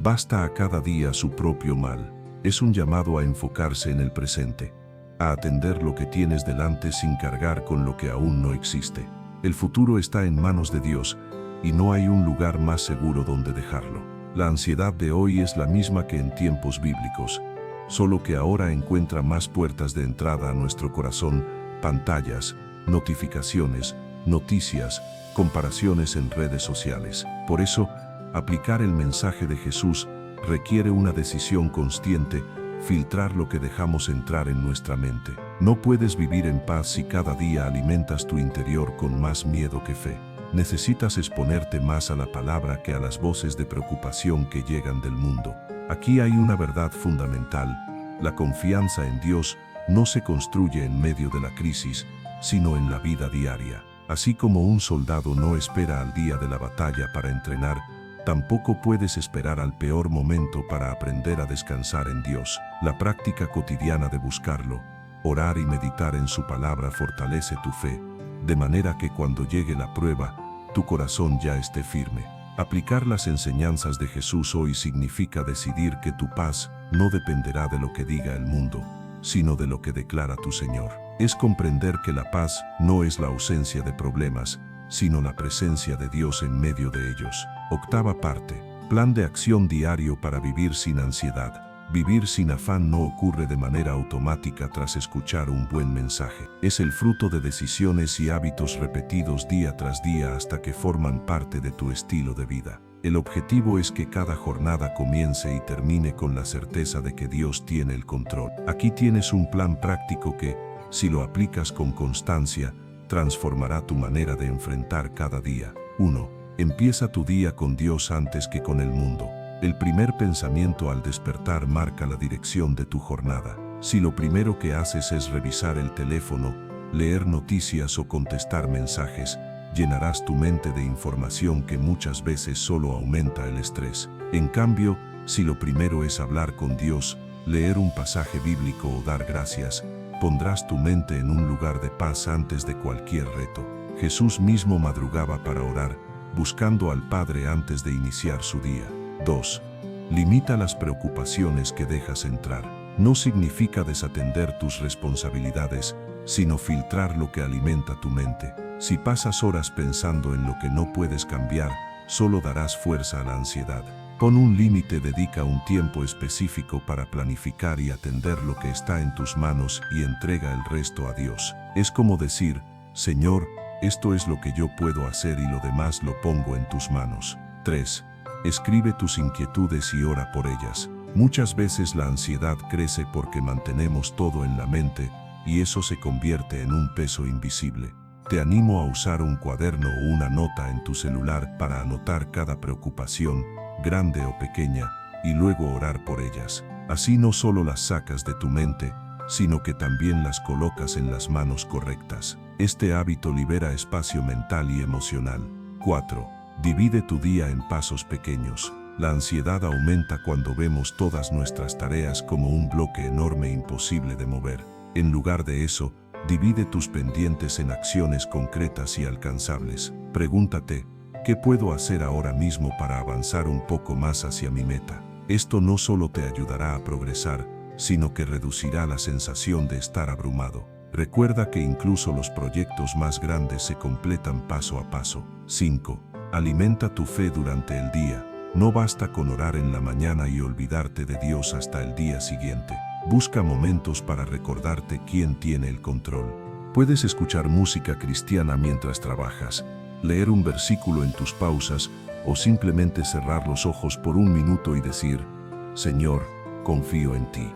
Basta a cada día su propio mal. Es un llamado a enfocarse en el presente, a atender lo que tienes delante sin cargar con lo que aún no existe. El futuro está en manos de Dios, y no hay un lugar más seguro donde dejarlo. La ansiedad de hoy es la misma que en tiempos bíblicos, solo que ahora encuentra más puertas de entrada a nuestro corazón: pantallas, notificaciones, noticias, comparaciones en redes sociales. Por eso, aplicar el mensaje de Jesús requiere una decisión consciente: filtrar lo que dejamos entrar en nuestra mente. No puedes vivir en paz si cada día alimentas tu interior con más miedo que fe. Necesitas exponerte más a la palabra que a las voces de preocupación que llegan del mundo. Aquí hay una verdad fundamental: la confianza en Dios no se construye en medio de la crisis, sino en la vida diaria. Así como un soldado no espera al día de la batalla para entrenar, tampoco puedes esperar al peor momento para aprender a descansar en Dios. La práctica cotidiana de buscarlo, orar y meditar en su palabra fortalece tu fe, de manera que cuando llegue la prueba, tu corazón ya esté firme. Aplicar las enseñanzas de Jesús hoy significa decidir que tu paz no dependerá de lo que diga el mundo, sino de lo que declara tu Señor. Es comprender que la paz no es la ausencia de problemas, sino la presencia de Dios en medio de ellos. Octava parte. Plan de acción diario para vivir sin ansiedad. Vivir sin afán no ocurre de manera automática tras escuchar un buen mensaje. Es el fruto de decisiones y hábitos repetidos día tras día hasta que forman parte de tu estilo de vida. El objetivo es que cada jornada comience y termine con la certeza de que Dios tiene el control. Aquí tienes un plan práctico que, si lo aplicas con constancia, transformará tu manera de enfrentar cada día. 1. Empieza tu día con Dios antes que con el mundo. El primer pensamiento al despertar marca la dirección de tu jornada. Si lo primero que haces es revisar el teléfono, leer noticias o contestar mensajes, llenarás tu mente de información que muchas veces solo aumenta el estrés. En cambio, si lo primero es hablar con Dios, leer un pasaje bíblico o dar gracias, pondrás tu mente en un lugar de paz antes de cualquier reto. Jesús mismo madrugaba para orar, buscando al Padre antes de iniciar su día. 2. Limita las preocupaciones que dejas entrar. No significa desatender tus responsabilidades, sino filtrar lo que alimenta tu mente. Si pasas horas pensando en lo que no puedes cambiar, solo darás fuerza a la ansiedad. Pon un límite, dedica un tiempo específico para planificar y atender lo que está en tus manos y entrega el resto a Dios. Es como decir, Señor, esto es lo que yo puedo hacer y lo demás lo pongo en tus manos. 3. Escribe tus inquietudes y ora por ellas. Muchas veces la ansiedad crece porque mantenemos todo en la mente y eso se convierte en un peso invisible. Te animo a usar un cuaderno o una nota en tu celular para anotar cada preocupación, grande o pequeña, y luego orar por ellas. Así no solo las sacas de tu mente, sino que también las colocas en las manos correctas. Este hábito libera espacio mental y emocional. 4. Divide tu día en pasos pequeños. La ansiedad aumenta cuando vemos todas nuestras tareas como un bloque enorme imposible de mover. En lugar de eso, divide tus pendientes en acciones concretas y alcanzables. Pregúntate, ¿qué puedo hacer ahora mismo para avanzar un poco más hacia mi meta? Esto no solo te ayudará a progresar, sino que reducirá la sensación de estar abrumado. Recuerda que incluso los proyectos más grandes se completan paso a paso. 5. Alimenta tu fe durante el día. No basta con orar en la mañana y olvidarte de Dios hasta el día siguiente. Busca momentos para recordarte quién tiene el control. Puedes escuchar música cristiana mientras trabajas, leer un versículo en tus pausas o simplemente cerrar los ojos por un minuto y decir, Señor, confío en ti.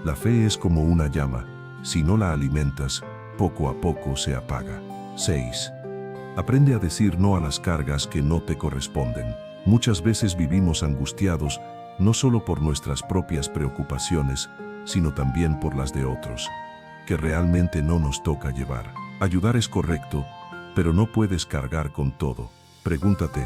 La fe es como una llama. Si no la alimentas, poco a poco se apaga. 6. Aprende a decir no a las cargas que no te corresponden. Muchas veces vivimos angustiados, no solo por nuestras propias preocupaciones, sino también por las de otros, que realmente no nos toca llevar. Ayudar es correcto, pero no puedes cargar con todo. Pregúntate,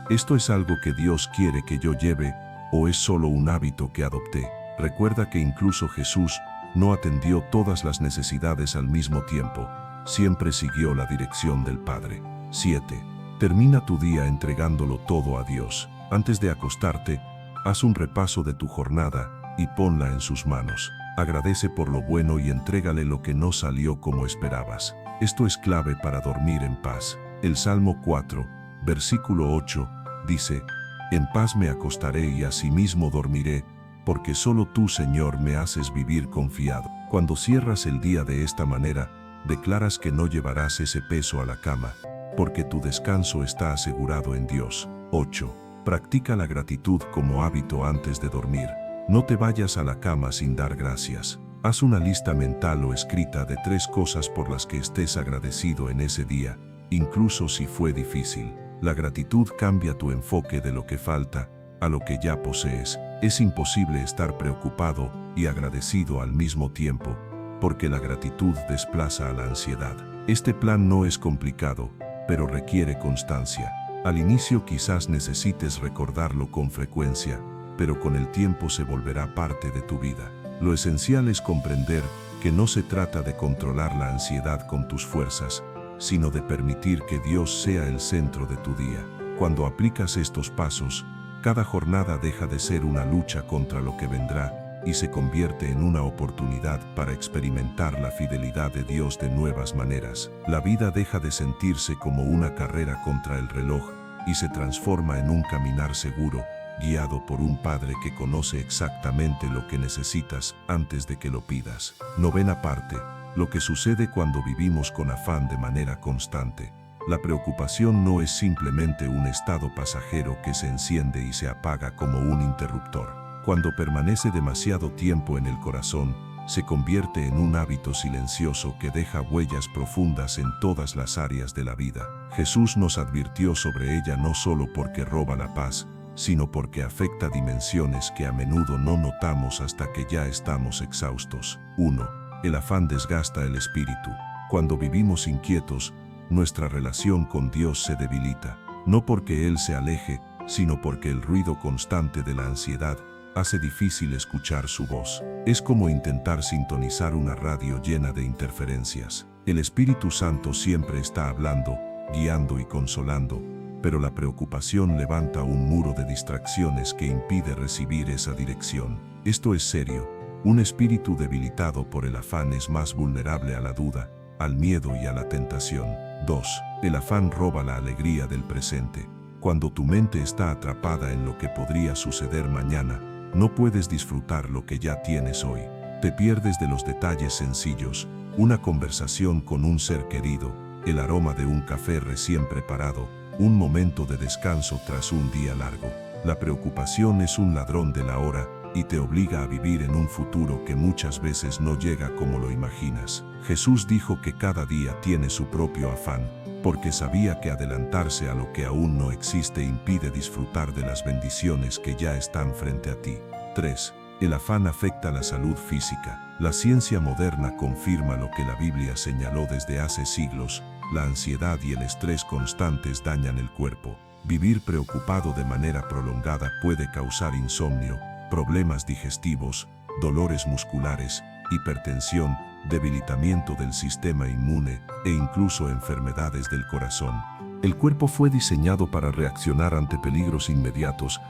¿esto es algo que Dios quiere que yo lleve o es solo un hábito que adopté? Recuerda que incluso Jesús no atendió todas las necesidades al mismo tiempo, siempre siguió la dirección del Padre. 7. Termina tu día entregándolo todo a Dios. Antes de acostarte, haz un repaso de tu jornada y ponla en sus manos. Agradece por lo bueno y entrégale lo que no salió como esperabas. Esto es clave para dormir en paz. El Salmo 4, versículo 8, dice, En paz me acostaré y asimismo dormiré, porque solo tú, Señor, me haces vivir confiado. Cuando cierras el día de esta manera, declaras que no llevarás ese peso a la cama, porque tu descanso está asegurado en Dios. 8. Practica la gratitud como hábito antes de dormir. No te vayas a la cama sin dar gracias. Haz una lista mental o escrita de 3 cosas por las que estés agradecido en ese día, incluso si fue difícil. La gratitud cambia tu enfoque de lo que falta a lo que ya posees. Es imposible estar preocupado y agradecido al mismo tiempo, porque la gratitud desplaza a la ansiedad. Este plan no es complicado, pero requiere constancia. Al inicio quizás necesites recordarlo con frecuencia, pero con el tiempo se volverá parte de tu vida. Lo esencial es comprender que no se trata de controlar la ansiedad con tus fuerzas, sino de permitir que Dios sea el centro de tu día. Cuando aplicas estos pasos, cada jornada deja de ser una lucha contra lo que vendrá y se convierte en una oportunidad para experimentar la fidelidad de Dios de nuevas maneras. La vida deja de sentirse como una carrera contra el reloj y se transforma en un caminar seguro, guiado por un Padre que conoce exactamente lo que necesitas antes de que lo pidas. 9. parte. Lo que sucede cuando vivimos con afán de manera constante. La preocupación no es simplemente un estado pasajero que se enciende y se apaga como un interruptor. Cuando permanece demasiado tiempo en el corazón, se convierte en un hábito silencioso que deja huellas profundas en todas las áreas de la vida. Jesús nos advirtió sobre ella no solo porque roba la paz, sino porque afecta dimensiones que a menudo no notamos hasta que ya estamos exhaustos. 1. El afán desgasta el espíritu. Cuando vivimos inquietos, nuestra relación con Dios se debilita, no porque Él se aleje, sino porque el ruido constante de la ansiedad hace difícil escuchar su voz. Es como intentar sintonizar una radio llena de interferencias. El Espíritu Santo siempre está hablando, guiando y consolando, pero la preocupación levanta un muro de distracciones que impide recibir esa dirección. Esto es serio. Un espíritu debilitado por el afán es más vulnerable a la duda, al miedo y a la tentación. 2. El afán roba la alegría del presente. Cuando tu mente está atrapada en lo que podría suceder mañana, no puedes disfrutar lo que ya tienes hoy. Te pierdes de los detalles sencillos, una conversación con un ser querido, el aroma de un café recién preparado, un momento de descanso tras un día largo. La preocupación es un ladrón de la hora y te obliga a vivir en un futuro que muchas veces no llega como lo imaginas. Jesús dijo que cada día tiene su propio afán, porque sabía que adelantarse a lo que aún no existe impide disfrutar de las bendiciones que ya están frente a ti. 3. El afán afecta la salud física. La ciencia moderna confirma lo que la Biblia señaló desde hace siglos: la ansiedad y el estrés constantes dañan el cuerpo. Vivir preocupado de manera prolongada puede causar insomnio, problemas digestivos, dolores musculares, hipertensión, debilitamiento del sistema inmune e incluso enfermedades del corazón. El cuerpo fue diseñado para reaccionar ante peligros inmediatos,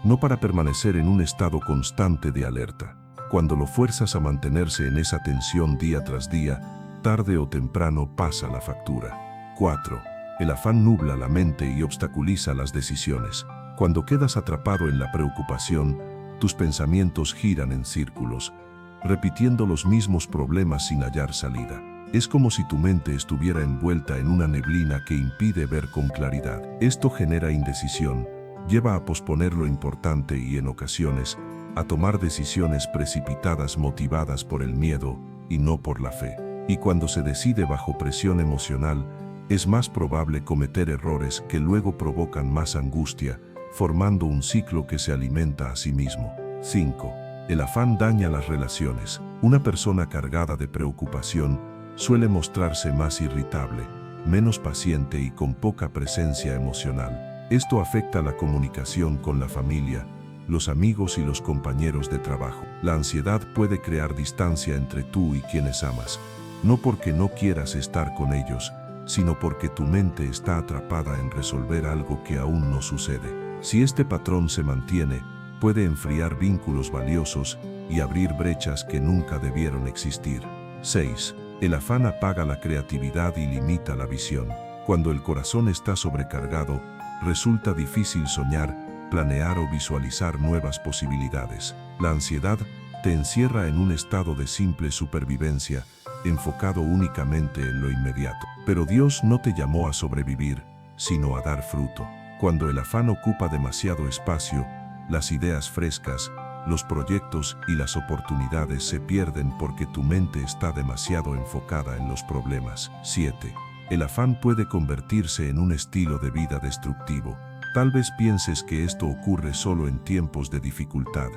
no para permanecer en un estado constante de alerta. Cuando lo fuerzas a mantenerse en esa tensión día tras día, tarde o temprano pasa la factura. 4. El afán nubla la mente y obstaculiza las decisiones. Cuando quedas atrapado en la preocupación, tus pensamientos giran en círculos, repitiendo los mismos problemas sin hallar salida. Es como si tu mente estuviera envuelta en una neblina que impide ver con claridad. Esto genera indecisión, lleva a posponer lo importante y, en ocasiones, a tomar decisiones precipitadas motivadas por el miedo y no por la fe. Y cuando se decide bajo presión emocional, es más probable cometer errores que luego provocan más angustia, formando un ciclo que se alimenta a sí mismo. 5. El afán daña las relaciones. Una persona cargada de preocupación suele mostrarse más irritable, menos paciente y con poca presencia emocional. Esto afecta la comunicación con la familia, los amigos y los compañeros de trabajo. La ansiedad puede crear distancia entre tú y quienes amas, no porque no quieras estar con ellos, sino porque tu mente está atrapada en resolver algo que aún no sucede. Si este patrón se mantiene, puede enfriar vínculos valiosos y abrir brechas que nunca debieron existir. 6. El afán apaga la creatividad y limita la visión. Cuando el corazón está sobrecargado, resulta difícil soñar, planear o visualizar nuevas posibilidades. La ansiedad te encierra en un estado de simple supervivencia, enfocado únicamente en lo inmediato. Pero Dios no te llamó a sobrevivir, sino a dar fruto. Cuando el afán ocupa demasiado espacio, las ideas frescas, los proyectos y las oportunidades se pierden porque tu mente está demasiado enfocada en los problemas. 7. El afán puede convertirse en un estilo de vida destructivo. Tal vez pienses que esto ocurre solo en tiempos de dificultad,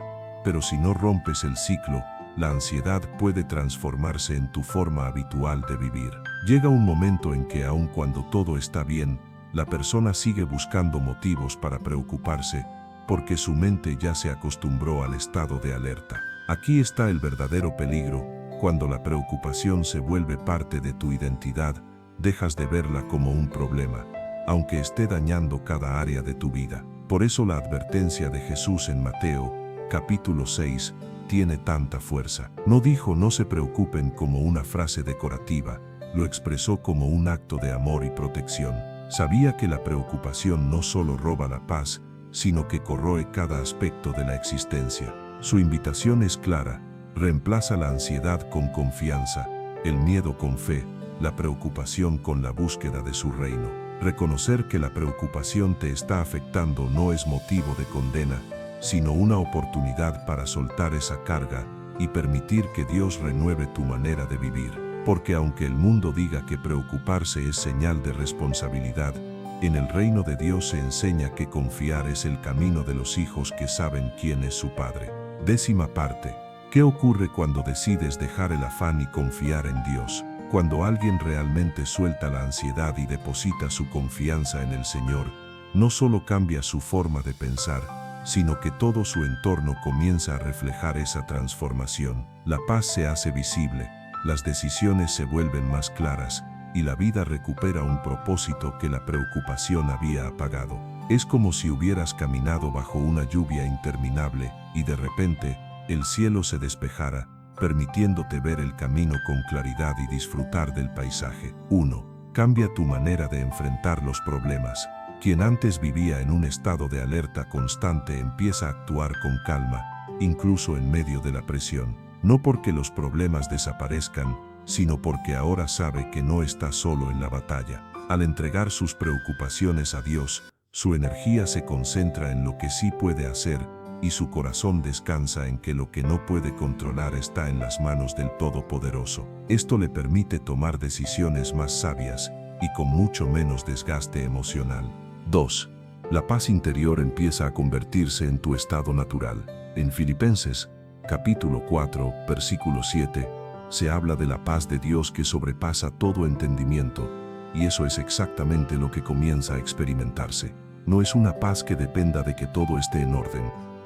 pero si no rompes el ciclo, la ansiedad puede transformarse en tu forma habitual de vivir. Llega un momento en que, aun cuando todo está bien, la persona sigue buscando motivos para preocuparse, porque su mente ya se acostumbró al estado de alerta. Aquí está el verdadero peligro: cuando la preocupación se vuelve parte de tu identidad, dejas de verla como un problema, aunque esté dañando cada área de tu vida. Por eso la advertencia de Jesús en Mateo, capítulo 6, tiene tanta fuerza. No dijo "no se preocupen" como una frase decorativa, lo expresó como un acto de amor y protección. Sabía que la preocupación no solo roba la paz, sino que corroe cada aspecto de la existencia. Su invitación es clara: reemplaza la ansiedad con confianza, el miedo con fe, la preocupación con la búsqueda de su reino. Reconocer que la preocupación te está afectando no es motivo de condena, sino una oportunidad para soltar esa carga y permitir que Dios renueve tu manera de vivir. Porque aunque el mundo diga que preocuparse es señal de responsabilidad, en el reino de Dios se enseña que confiar es el camino de los hijos que saben quién es su Padre. 10ª parte. ¿Qué ocurre cuando decides dejar el afán y confiar en Dios? Cuando alguien realmente suelta la ansiedad y deposita su confianza en el Señor, no solo cambia su forma de pensar, sino que todo su entorno comienza a reflejar esa transformación. La paz se hace visible, las decisiones se vuelven más claras, y la vida recupera un propósito que la preocupación había apagado. Es como si hubieras caminado bajo una lluvia interminable, y de repente, el cielo se despejara, permitiéndote ver el camino con claridad y disfrutar del paisaje. 1. Cambia tu manera de enfrentar los problemas. Quien antes vivía en un estado de alerta constante empieza a actuar con calma, incluso en medio de la presión. No porque los problemas desaparezcan, sino porque ahora sabe que no está solo en la batalla. Al entregar sus preocupaciones a Dios, su energía se concentra en lo que sí puede hacer, y su corazón descansa en que lo que no puede controlar está en las manos del Todopoderoso. Esto le permite tomar decisiones más sabias y con mucho menos desgaste emocional. 2. La paz interior empieza a convertirse en tu estado natural. En Filipenses, capítulo 4, versículo 7, se habla de la paz de Dios que sobrepasa todo entendimiento, y eso es exactamente lo que comienza a experimentarse. No es una paz que dependa de que todo esté en orden,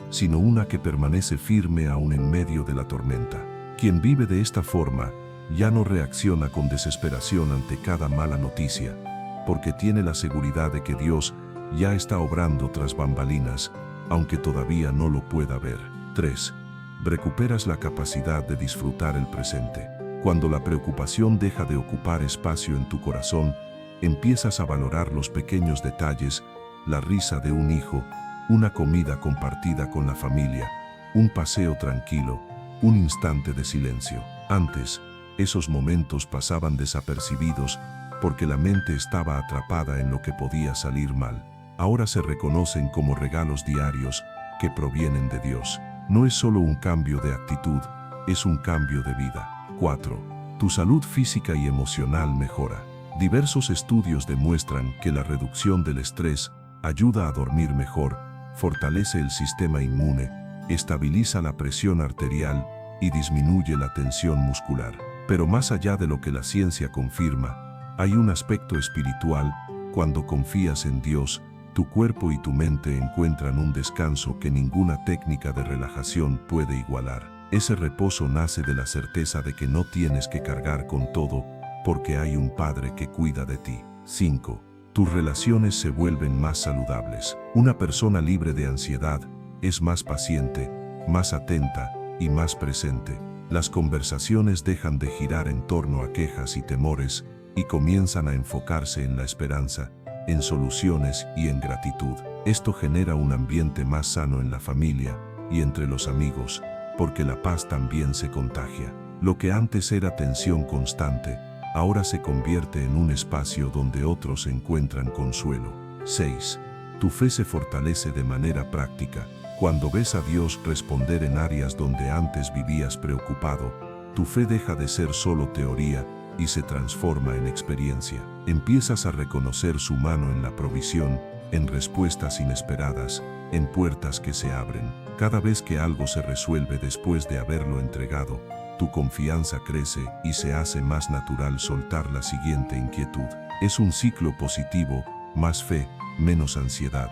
sino una que permanece firme aún en medio de la tormenta. Quien vive de esta forma ya no reacciona con desesperación ante cada mala noticia, porque tiene la seguridad de que Dios ya está obrando tras bambalinas, aunque todavía no lo pueda ver. 3. Recuperas la capacidad de disfrutar el presente. Cuando la preocupación deja de ocupar espacio en tu corazón, empiezas a valorar los pequeños detalles, la risa de un hijo, una comida compartida con la familia, un paseo tranquilo, un instante de silencio. Antes, esos momentos pasaban desapercibidos porque la mente estaba atrapada en lo que podía salir mal. Ahora se reconocen como regalos diarios que provienen de Dios. No es solo un cambio de actitud, es un cambio de vida. 4. Tu salud física y emocional mejora. Diversos estudios demuestran que la reducción del estrés ayuda a dormir mejor, fortalece el sistema inmune, estabiliza la presión arterial y disminuye la tensión muscular. Pero más allá de lo que la ciencia confirma, hay un aspecto espiritual. Cuando confías en Dios, tu cuerpo y tu mente encuentran un descanso que ninguna técnica de relajación puede igualar. Ese reposo nace de la certeza de que no tienes que cargar con todo, porque hay un Padre que cuida de ti. 5. Tus relaciones se vuelven más saludables. Una persona libre de ansiedad es más paciente, más atenta y más presente. Las conversaciones dejan de girar en torno a quejas y temores y comienzan a enfocarse en la esperanza, en soluciones y en gratitud. Esto genera un ambiente más sano en la familia y entre los amigos, porque la paz también se contagia. Lo que antes era tensión constante, ahora se convierte en un espacio donde otros encuentran consuelo. 6. Tu fe se fortalece de manera práctica. Cuando ves a Dios responder en áreas donde antes vivías preocupado, tu fe deja de ser solo teoría y se transforma en experiencia. Empiezas a reconocer su mano en la provisión, en respuestas inesperadas, en puertas que se abren. Cada vez que algo se resuelve después de haberlo entregado, tu confianza crece y se hace más natural soltar la siguiente inquietud. Es un ciclo positivo: más fe, menos ansiedad,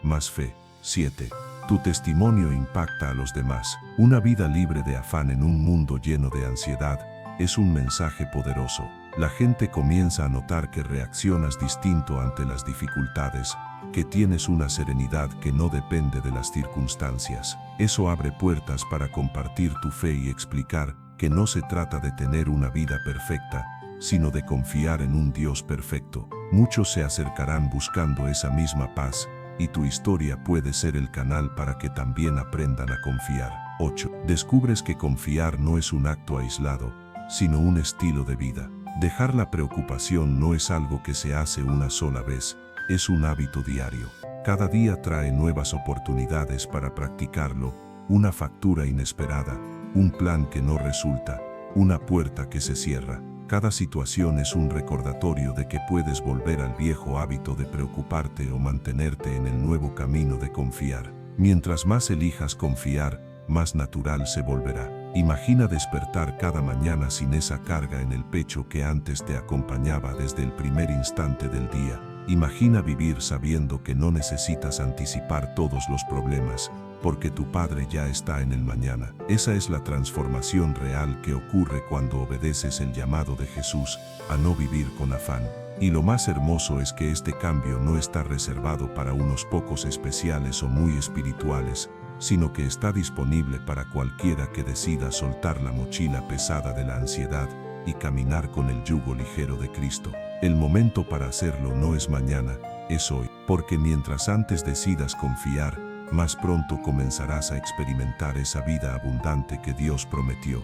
más fe. 7. Tu testimonio impacta a los demás. Una vida libre de afán en un mundo lleno de ansiedad es un mensaje poderoso. La gente comienza a notar que reaccionas distinto ante las dificultades, que tienes una serenidad que no depende de las circunstancias. Eso abre puertas para compartir tu fe y explicar que no se trata de tener una vida perfecta, sino de confiar en un Dios perfecto. Muchos se acercarán buscando esa misma paz, y tu historia puede ser el canal para que también aprendan a confiar. 8. Descubres que confiar no es un acto aislado, sino un estilo de vida. Dejar la preocupación no es algo que se hace una sola vez, es un hábito diario. Cada día trae nuevas oportunidades para practicarlo, una factura inesperada, un plan que no resulta, una puerta que se cierra. Cada situación es un recordatorio de que puedes volver al viejo hábito de preocuparte o mantenerte en el nuevo camino de confiar. Mientras más elijas confiar, más natural se volverá. Imagina despertar cada mañana sin esa carga en el pecho que antes te acompañaba desde el primer instante del día. Imagina vivir sabiendo que no necesitas anticipar todos los problemas, porque tu Padre ya está en el mañana. Esa es la transformación real que ocurre cuando obedeces el llamado de Jesús a no vivir con afán. Y lo más hermoso es que este cambio no está reservado para unos pocos especiales o muy espirituales, sino que está disponible para cualquiera que decida soltar la mochila pesada de la ansiedad y caminar con el yugo ligero de Cristo. El momento para hacerlo no es mañana, es hoy, porque mientras antes decidas confiar, más pronto comenzarás a experimentar esa vida abundante que Dios prometió.